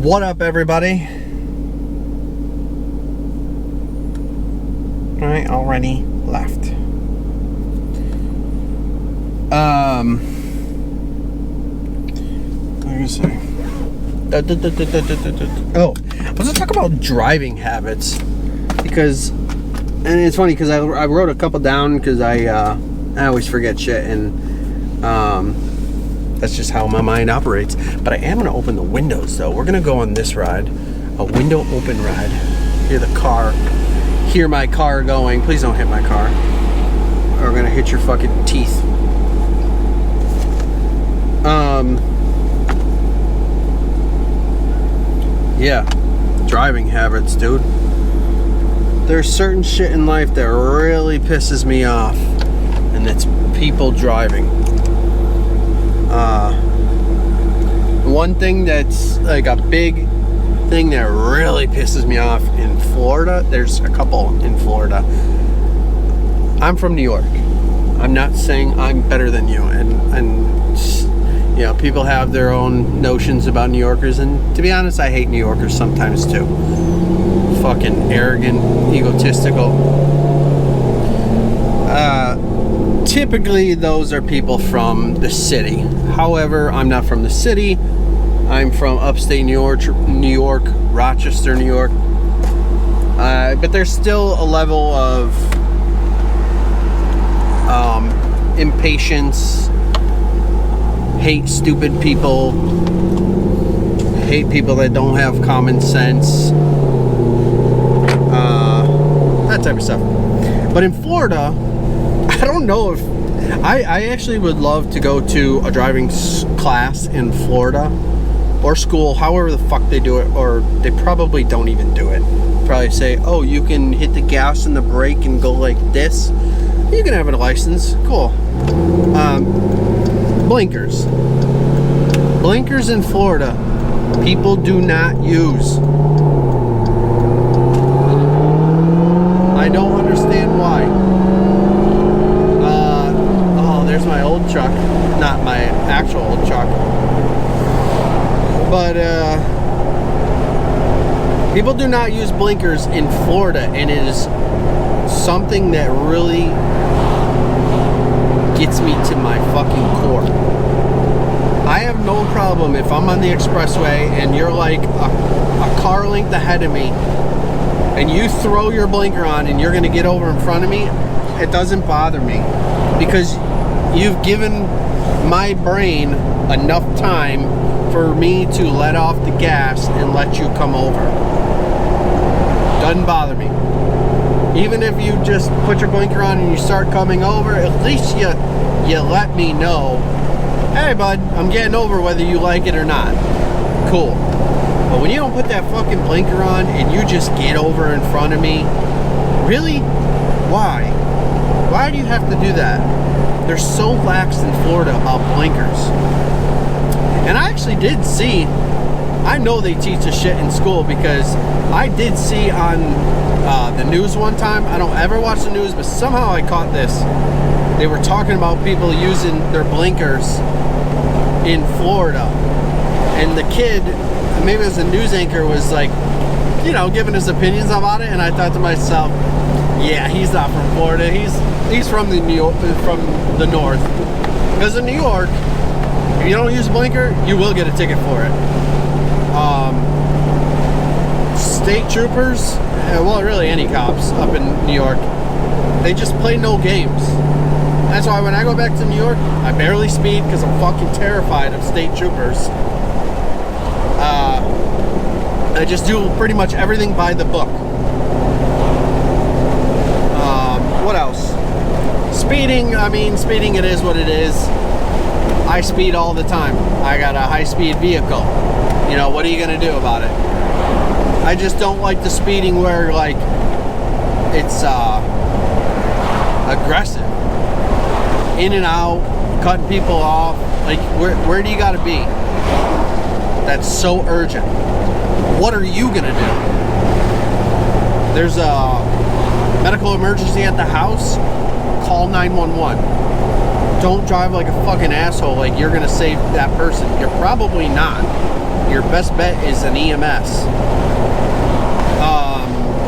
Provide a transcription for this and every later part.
What up, everybody? I already left. What was I gonna say? Oh, I was gonna talk about driving habits because, and it's funny because I wrote a couple down because I always forget shit, and that's just how my mind operates. But I am gonna open the windows though. We're gonna go on this ride, a window open ride. Hear my car going. Please don't hit my car, or I'm gonna hit your fucking teeth. Yeah, driving habits, dude. There's certain shit in life that really pisses me off, and it's people driving. One thing that's like a big thing that really pisses me off in Florida, there's a couple in Florida. I'm from New York. I'm not saying I'm better than you, and you know, people have their own notions about New Yorkers, and to be honest, I hate New Yorkers sometimes too. Fucking arrogant, egotistical. Typically those are people from the city. However, I'm not from the city. I'm from upstate New York, Rochester, New York. But there's still a level of impatience, hate stupid people, hate people that don't have common sense, that type of stuff. But in Florida, I don't know if I actually would love to go to a driving class in Florida, or school, however the fuck they do it, or they probably don't even do it. Probably say, oh, you can hit the gas and the brake and go like this. You can have a license. Cool. Blinkers. Blinkers in Florida, people do not use. I don't understand why. Oh, there's my old truck. Not my actual old truck. But people do not use blinkers in Florida, and it is something that really gets me to my fucking core. I have no problem if I'm on the expressway and you're like a car length ahead of me and you throw your blinker on and you're going to get over in front of me. It doesn't bother me because you've given my brain enough time for me to let off the gas and let you come over. Doesn't bother me. Even if you just put your blinker on and you start coming over, at least you let me know, hey bud, I'm getting over whether you like it or not. Cool. But when you don't put that fucking blinker on and you just get over in front of me, really? Why? Why do you have to do that? They're so lax in Florida about blinkers. And I actually did see, I know they teach this shit in school because I did see on the news one time. I don't ever watch the news, but somehow I caught this. They were talking about people using their blinkers in Florida. And the kid, maybe it was a news anchor, was like, you know, giving his opinions about it. And I thought to myself, yeah, he's not from Florida. He's from the north. Because in New York, if you don't use a blinker, you will get a ticket for it. State troopers, well, really any cops up in New York, they just play no games. That's why when I go back to New York, I barely speed because I'm fucking terrified of state troopers. I just do pretty much everything by the book. What else? Speeding, I mean, speeding, it is what it is. I speed all the time. I got a high-speed vehicle. You know, what are you going to do about it? I just don't like the speeding where, like, it's aggressive. In and out, cutting people off. Like, where do you got to be? That's so urgent. What are you going to do? There's a medical emergency at the house, call 911. Don't drive like a fucking asshole like you're gonna save that person. You're probably not. your best bet is an EMS,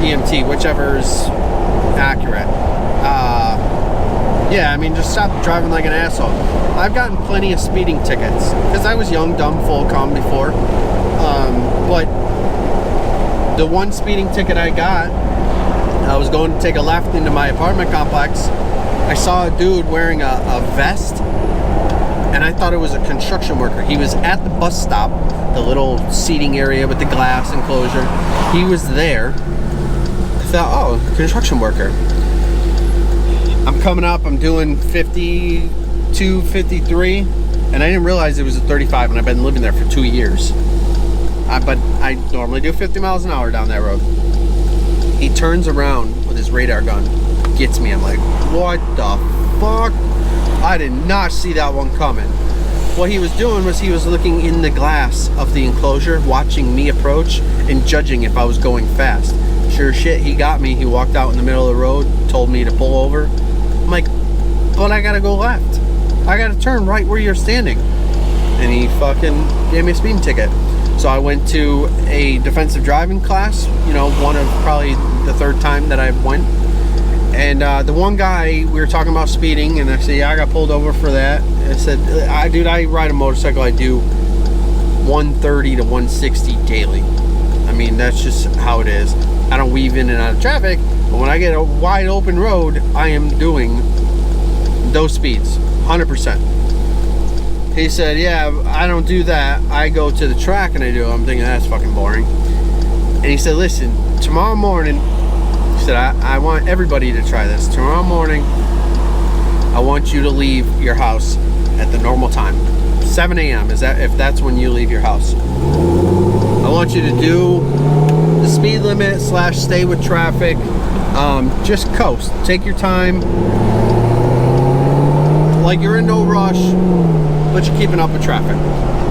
EMT, whichever is accurate. Yeah, I mean, just stop driving like an asshole. I've gotten plenty of speeding tickets because I was young, dumb, full of cum before. But the one speeding ticket I got, I was going to take a left into my apartment complex. I saw a dude wearing a vest, and I thought it was a construction worker. He was at the bus stop, the little seating area with the glass enclosure. He was there. I thought, oh, construction worker. I'm coming up, I'm doing 52, 53, and I didn't realize it was a 35, and I've been living there for 2 years. But I normally do 50 miles an hour down that road. He turns around with his radar gun, gets me. I'm like, what the fuck? I did not see that one coming. What he was doing was he was looking in the glass of the enclosure, watching me approach and judging if I was going fast. Sure shit, he got me. He walked out in the middle of the road, told me to pull over. I'm like, but I gotta go left. I gotta turn right where you're standing. And he fucking gave me a speeding ticket. So I went to a defensive driving class, you know, one of probably the third time that I went. And the one guy, we were talking about speeding, and I said, yeah, I got pulled over for that. I said, dude, I ride a motorcycle. I do 130 to 160 daily. I mean, that's just how it is. I don't weave in and out of traffic, but when I get a wide open road, I am doing those speeds, 100%. He said, yeah, I don't do that. I go to the track and I do it. I'm thinking, that's fucking boring. And he said, listen, tomorrow morning, he said, I want everybody to try this. Tomorrow morning, I want you to leave your house at the normal time. 7 a.m. is that if that's when you leave your house. I want you to do the speed limit / stay with traffic. Just coast. Take your time. Like you're in no rush, but you're keeping up with traffic.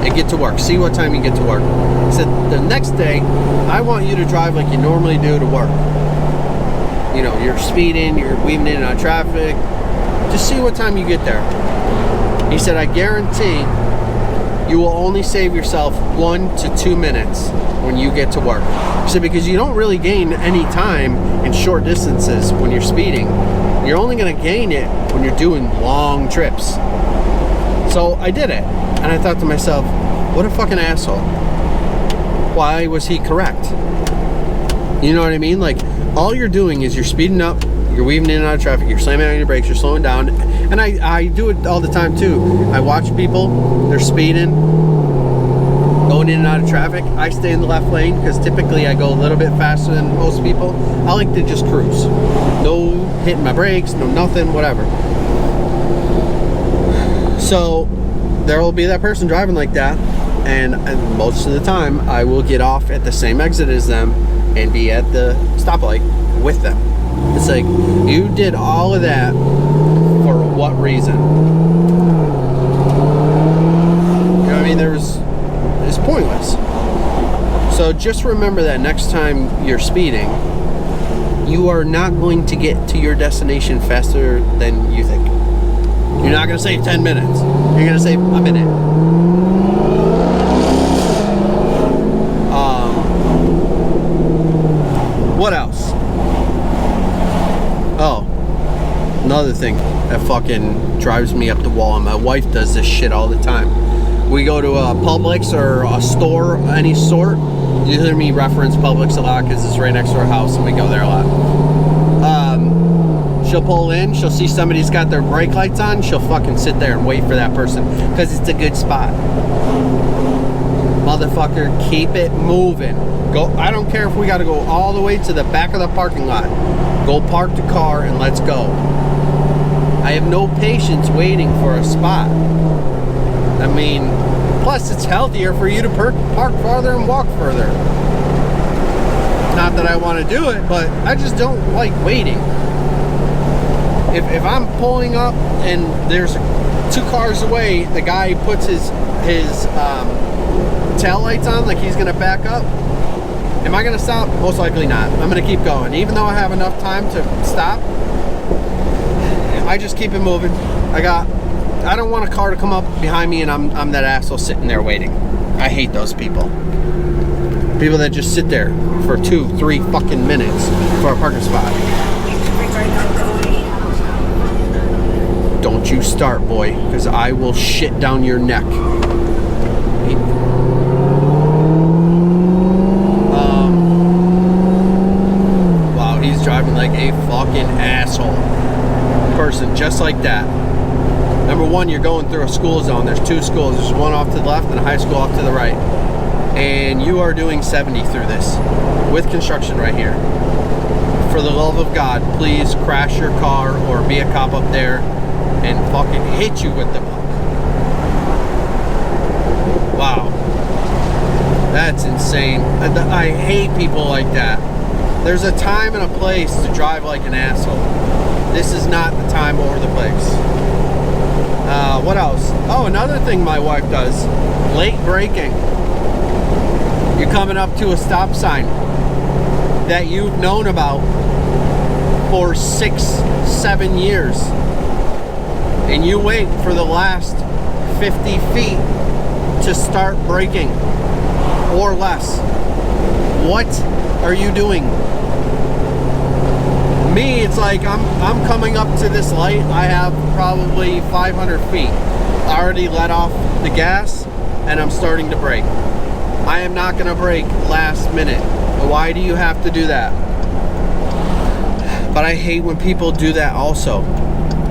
And get to work. See what time you get to work. He said, the next day, I want you to drive like you normally do to work. You know, you're speeding, you're weaving in and out of traffic. Just see what time you get there. He said, I guarantee you will only save yourself 1 to 2 minutes when you get to work. He said, because you don't really gain any time in short distances when you're speeding. You're only going to gain it when you're doing long trips. So I did it. And I thought to myself, what a fucking asshole. Why was he correct? You know what I mean? Like, all you're doing is you're speeding up, you're weaving in and out of traffic, you're slamming on your brakes, you're slowing down. And I do it all the time too. I watch people, they're speeding, going in and out of traffic. I stay in the left lane because typically I go a little bit faster than most people. I like to just cruise. No hitting my brakes, no nothing, whatever. So there will be that person driving like that, and most of the time I will get off at the same exit as them and be at the stoplight with them. It's like, you did all of that for what reason? You know what I mean? It's pointless. So just remember that next time you're speeding, you are not going to get to your destination faster than you think. You're not going to save 10 minutes. You're going to save a minute. What else? Oh, another thing that fucking drives me up the wall, and my wife does this shit all the time. We go to a Publix or a store of any sort. You hear me reference Publix a lot because it's right next to our house and we go there a lot. She'll pull in, she'll see somebody's got their brake lights on, she'll fucking sit there and wait for that person because it's a good spot. Motherfucker, keep it moving. Go. I don't care if we got to go all the way to the back of the parking lot. Go park the car and let's go. I have no patience waiting for a spot. I mean, plus it's healthier for you to park farther and walk further. Not that I want to do it, but I just don't like waiting. If I'm pulling up and there's 2 cars away, the guy puts his tail lights on like he's gonna back up. Am I gonna stop? Most likely not. I'm gonna keep going. Even though I have enough time to stop, I just keep it moving. I don't want a car to come up behind me and I'm that asshole sitting there waiting. I hate those people. People that just sit there for 2-3 fucking minutes for a parking spot. Don't you start, boy, because I will shit down your neck. Wow, he's driving like a fucking asshole. Person, just like that. Number one, you're going through a school zone. There's 2 schools. There's one off to the left and a high school off to the right. And you are doing 70 through this with construction right here. For the love of God, please crash your car or be a cop up there and fucking hit you with the book. Wow. That's insane. I hate people like that. There's a time and a place to drive like an asshole. This is not the time or the place. What else? Oh, another thing my wife does. Late braking. You're coming up to a stop sign that you've known about for 6-7 years. And you wait for the last 50 feet to start braking. Or less. What are you doing? Me, it's like I'm coming up to this light. I have probably 500 feet. I already let off the gas and I'm starting to brake. I am not going to brake last minute. Why do you have to do that? But I hate when people do that also.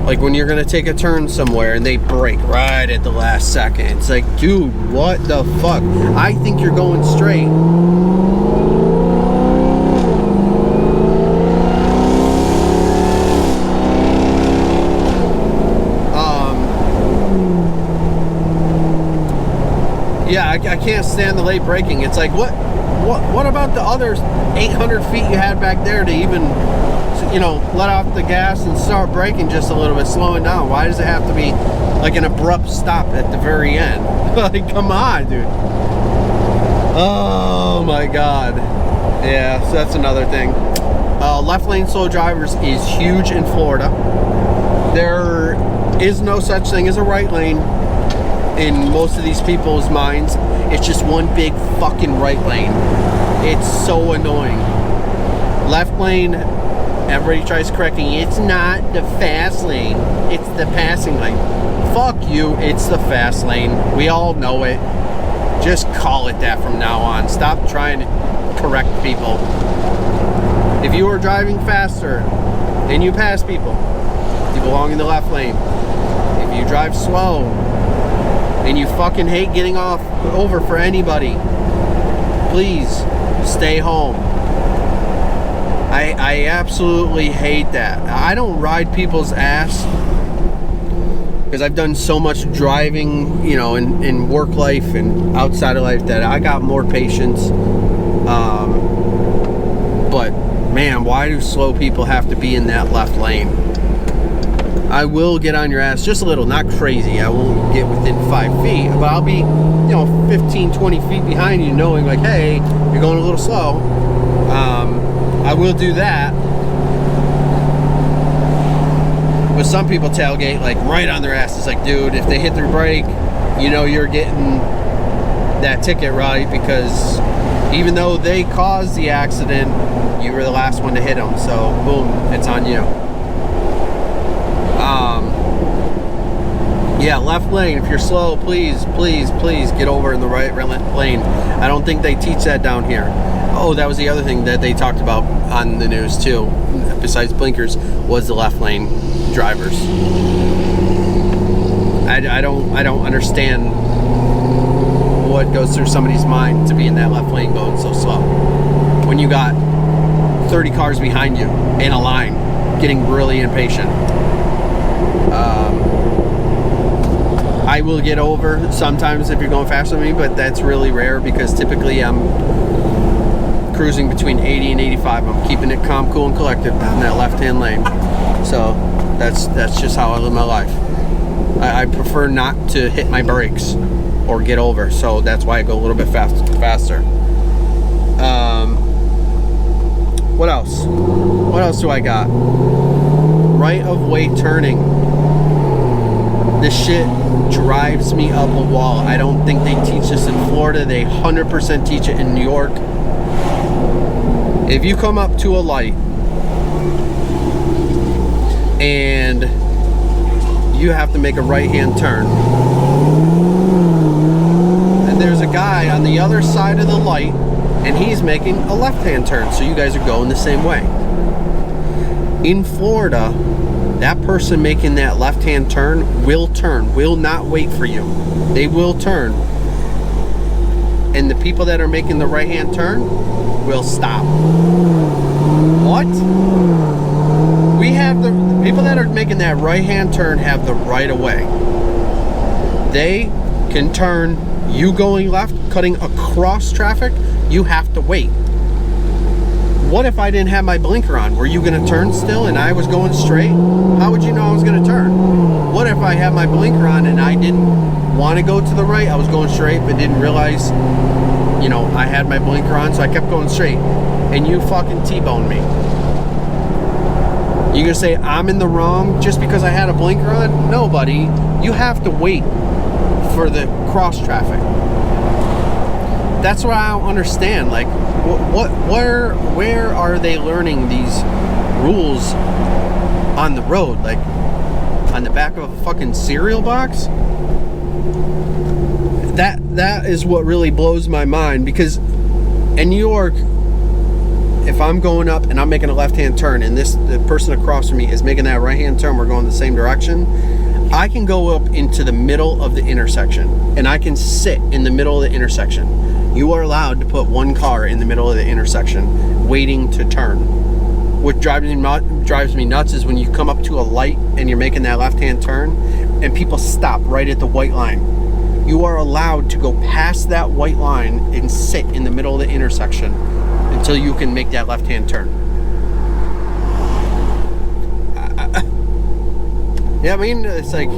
Like when you're going to take a turn somewhere and they brake right at the last second. It's like, dude, what the fuck? I think you're going straight. Yeah, I can't stand the late braking. It's like, what about the other 800 feet you had back there to even, you know, let off the gas and start braking just a little bit, slowing down? Why does it have to be like an abrupt stop at the very end? Like, come on, dude. Oh my God. Yeah, so that's another thing. Left lane slow drivers is huge in Florida. There is no such thing as a right lane. In most of these people's minds, it's just one big fucking right lane. It's so annoying. Left lane, everybody tries correcting. It's not the fast lane. It's the passing lane. Fuck you, it's the fast lane. We all know it. Just call it that from now on. Stop trying to correct people. If you are driving faster and you pass people, you belong in the left lane. If you drive slow, and you fucking hate getting over for anybody, please stay home. I absolutely hate that. I don't ride people's ass because I've done so much driving, you know, in work life and outside of life that I got more patience. But man, why do slow people have to be in that left lane? I will get on your ass just a little, not crazy. I won't get within 5 feet, but I'll be, you know, 15, 20 feet behind you, knowing like, hey, you're going a little slow. I will do that. But some people tailgate like right on their ass. It's like, dude, if they hit their brake, you know you're getting that ticket, right? Because even though they caused the accident, you were the last one to hit them. So boom, it's on you. Yeah, left lane. If you're slow, please get over in the right lane. I don't think they teach that down here. Oh, that was the other thing that they talked about on the news too, besides blinkers, was the left lane drivers. I don't understand what goes through somebody's mind to be in that left lane going so slow when you got 30 cars behind you in a line getting really impatient. I will get over sometimes if you're going faster than me, but that's really rare because typically I'm cruising between 80 and 85. I'm keeping it calm, cool, and collected down that left-hand lane. So that's just how I live my life. I prefer not to hit my brakes or get over, so that's why I go a little bit faster. What else? What else do I got? Right of way turning. This shit drives me up a wall. I don't think they teach this in Florida. They 100% teach it in New York. If you come up to a light and you have to make a right-hand turn, and there's a guy on the other side of the light and he's making a left-hand turn, so you guys are going the same way. In Florida, that person making that left-hand turn, will not wait for you. They will turn. And the people that are making the right-hand turn will stop. What? We have the people that are making that right-hand turn have the right of way. They can turn. You going left, cutting across traffic, you have to wait. What if I didn't have my blinker on? Were you going to turn still and I was going straight? How would you know I was going to turn? What if I had my blinker on and I didn't want to go to the right? I was going straight but didn't realize, you know, I had my blinker on, so I kept going straight. And you fucking T-boned me. You going to say I'm in the wrong just because I had a blinker on? No, buddy. You have to wait for the cross traffic. That's what I don't understand. Like, where are they learning these rules on the road? Like, on the back of a fucking cereal box? That is what really blows my mind, because in New York, if I'm going up and I'm making a left-hand turn and the person across from me is making that right-hand turn, we're going the same direction, I can go up into the middle of the intersection and I can sit in the middle of the intersection. You are allowed to put one car in the middle of the intersection waiting to turn. What drives me nuts is when you come up to a light and you're making that left-hand turn and people stop right at the white line. You are allowed to go past that white line and sit in the middle of the intersection until you can make that left-hand turn. Yeah, I mean, it's like,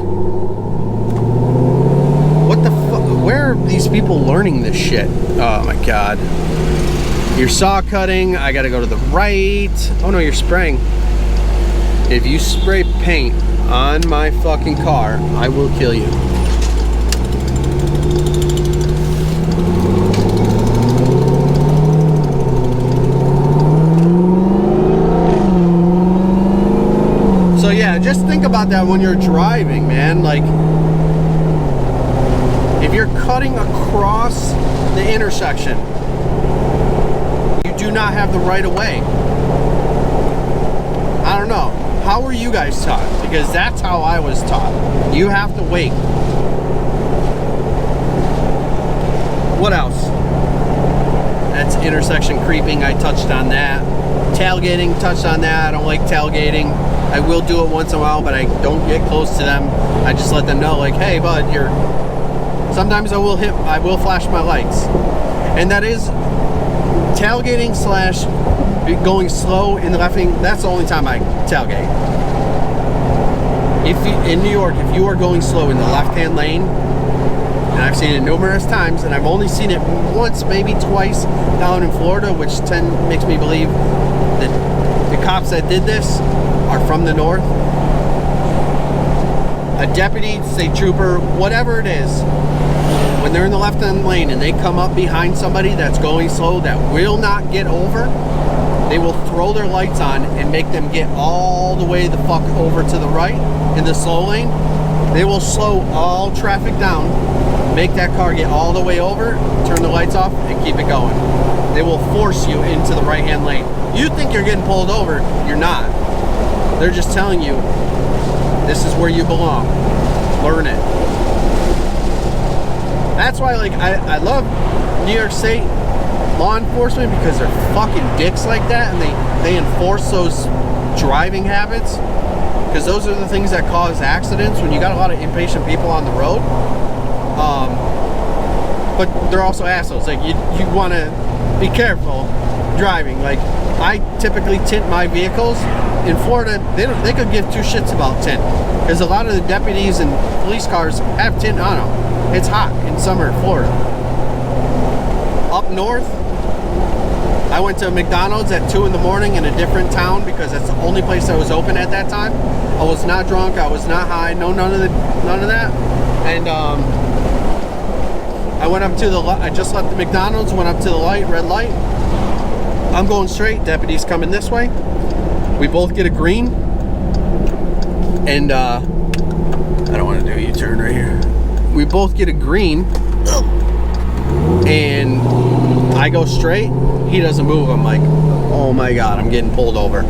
what the fuck? Where are these people learning this shit? Oh my god. You're saw cutting, I gotta go to the right. Oh no, you're spraying. If you spray paint on my fucking car, I will kill you. So yeah, just think about that when you're driving, man. Like, if you're cutting across the intersection, you do not have the right of way. I don't know. How were you guys taught? Because that's how I was taught. You have to wait. What else? That's intersection creeping. I touched on that. Tailgating, touched on that. I don't like tailgating. I will do it once in a while, but I don't get close to them. I just let them know, like, hey, bud, you're... Sometimes I will flash my lights. And that is tailgating slash going slow in the left lane. That's the only time I tailgate. In New York, if you are going slow in the left-hand lane, and I've seen it numerous times, and I've only seen it once, maybe twice down in Florida, which makes me believe that the cops that did this are from the north. A deputy, state trooper, whatever it is, when they're in the left-hand lane and they come up behind somebody that's going slow that will not get over, they will throw their lights on and make them get all the way the fuck over to the right in the slow lane. They will slow all traffic down, make that car get all the way over, turn the lights off, and keep it going. They will force you into the right-hand lane. You think you're getting pulled over, you're not. They're just telling you, this is where you belong. Learn it. That's why, like, I love New York State law enforcement, because they're fucking dicks like that, and they enforce those driving habits, because those are the things that cause accidents when you got a lot of impatient people on the road. But they're also assholes. Like, you want to be careful driving. Like, I typically tint my vehicles. In Florida, they could give two shits about tint, because a lot of the deputies and police cars have tint on them. It's hot in summer in Florida. Up north, I went to McDonald's at 2 in the morning in a different town because that's the only place that was open at that time. I was not drunk. I was not high. No, none of that. And I went up to the. I just left the McDonald's. Went up to the light, red light. I'm going straight. Deputy's coming this way. We both get a green. And I don't want to do a U-turn right here. We both get a green. And I go straight. He doesn't move. I'm like, oh my God, I'm getting pulled over.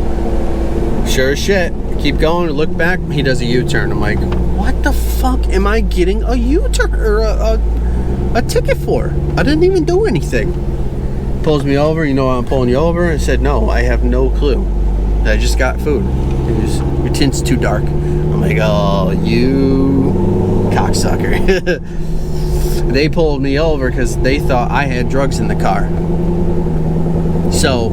Sure as shit. Keep going. Look back. He does a U-turn. I'm like, what the fuck am I getting a U-turn or a ticket for? I didn't even do anything. Pulls me over. You know I'm pulling you over? I said, no, I have no clue. I just got food. Your tint's too dark. I'm like, oh, you cocksucker. They pulled me over because they thought I had drugs in the car. So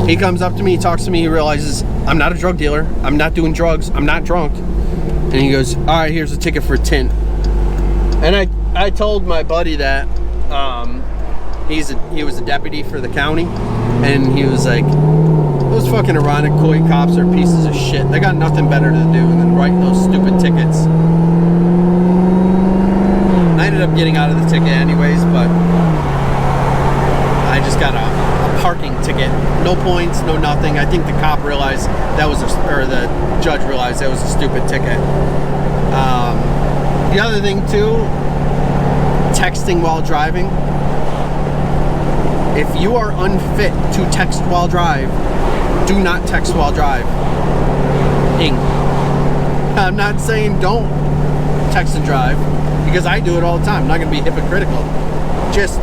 he comes up to me, he talks to me, he realizes I'm not a drug dealer, I'm not doing drugs, I'm not drunk. And he goes, all right, here's a ticket for tint. And I told my buddy that he was a deputy for the county, and he was like, those fucking ironic koi cops are pieces of shit. They got nothing better to do than write those stupid tickets. I ended up getting out of the ticket anyways, but I just got a parking ticket. No points, no nothing. I think the cop realized that was the judge realized that was a stupid ticket. The other thing too, texting while driving. If you are unfit to text while drive, do not text while driving. I'm not saying don't text and drive, because I do it all the time. I'm not going to be hypocritical. Just,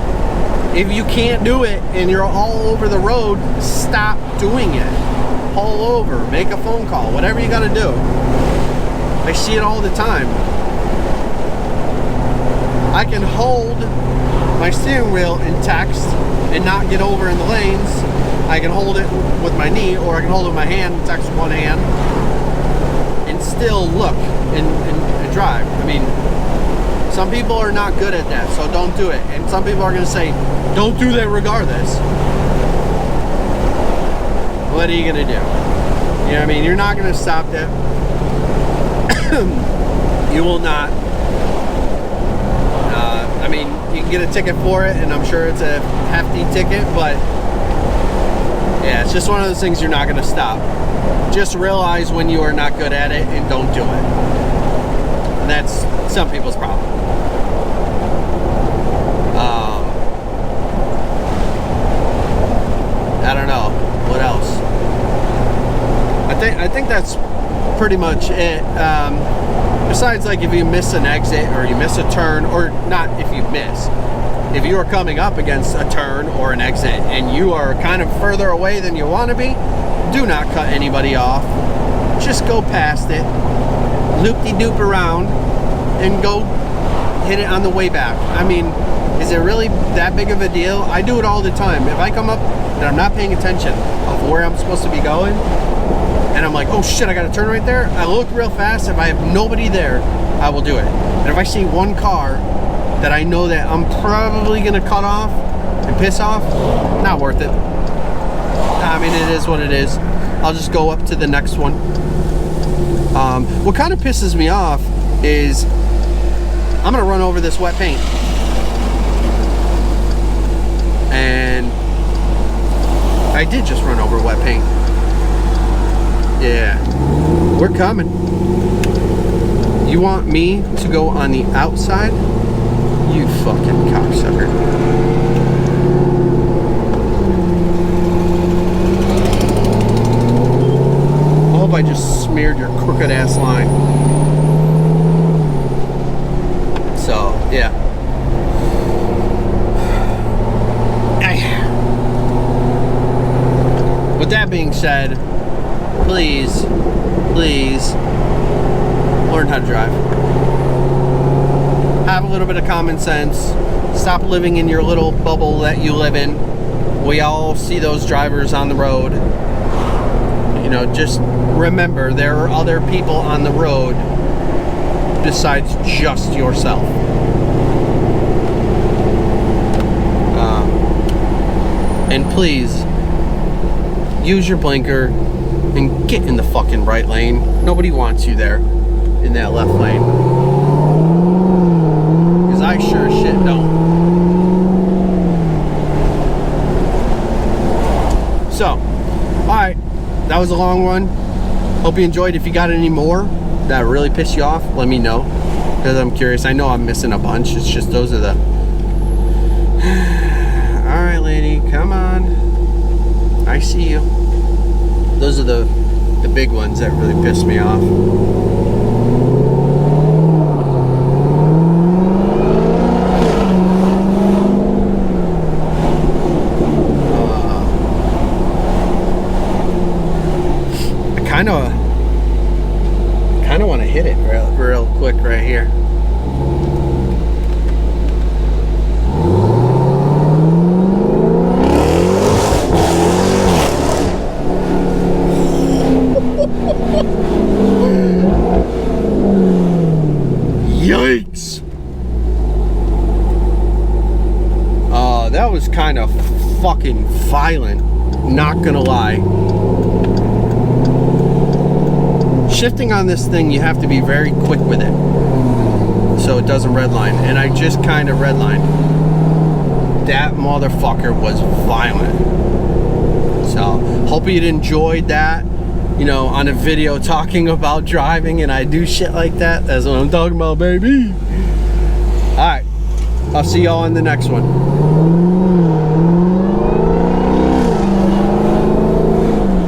if you can't do it and you're all over the road, stop doing it. Pull over, make a phone call, whatever you got to do. I see it all the time. I can hold my steering wheel and text and not get over in the lanes. I can hold it with my knee, or I can hold it with my hand and text with one hand and still look and drive. I mean, some people are not good at that, so don't do it. And some people are going to say, don't do that regardless. What are you going to do? You know what I mean? You're not going to stop that. You will not. I mean, you can get a ticket for it, and I'm sure it's a hefty ticket, but yeah, it's just one of those things you're not going to stop. Just realize when you are not good at it and don't do it. And that's some people's problem. I don't know. What else? I think that's pretty much it. Besides, like, if you miss an exit or you miss a turn, or not if you miss. If you are coming up against a turn or an exit and you are kind of further away than you want to be, do not cut anybody off. Just go past it, loop-de-doop around, and go hit it on the way back. I mean, is it really that big of a deal? I do it all the time. If I come up and I'm not paying attention of where I'm supposed to be going, and I'm like, oh shit, I gotta turn right there, I look real fast. If I have nobody there, I will do it. And if I see one car that I know that I'm probably gonna cut off and piss off, not worth it. I mean, it is what it is. I'll just go up to the next one. What kind of pisses me off is I'm gonna run over this wet paint. And I did just run over wet paint. Yeah, we're coming. You want me to go on the outside? You fucking cocksucker. I hope I just smeared your crooked ass line. So, yeah. With that being said, please learn how to drive. Have a little bit of common sense. Stop living in your little bubble that you live in. We all see those drivers on the road. You know, just remember there are other people on the road besides just yourself. And please use your blinker and get in the fucking right lane. Nobody wants you there in that left lane. Because I sure as shit don't. So, alright, that was a long one. Hope you enjoyed. If you got any more that really pissed you off, let me know. Because I'm curious. I know I'm missing a bunch. It's just those are the... Alright, lady, come on. I see you. Those are the big ones that really pissed me off. I kind of want to hit it real quick right here. Yikes! That was kind of fucking violent, not gonna lie. Shifting on this thing, you have to be very quick with it so it doesn't redline, and I just kind of redlined. That motherfucker was violent. So hope you enjoyed that, you know, on a video talking about driving, and I do shit like that. That's what I'm talking about, baby. Alright, I'll see y'all in the next one.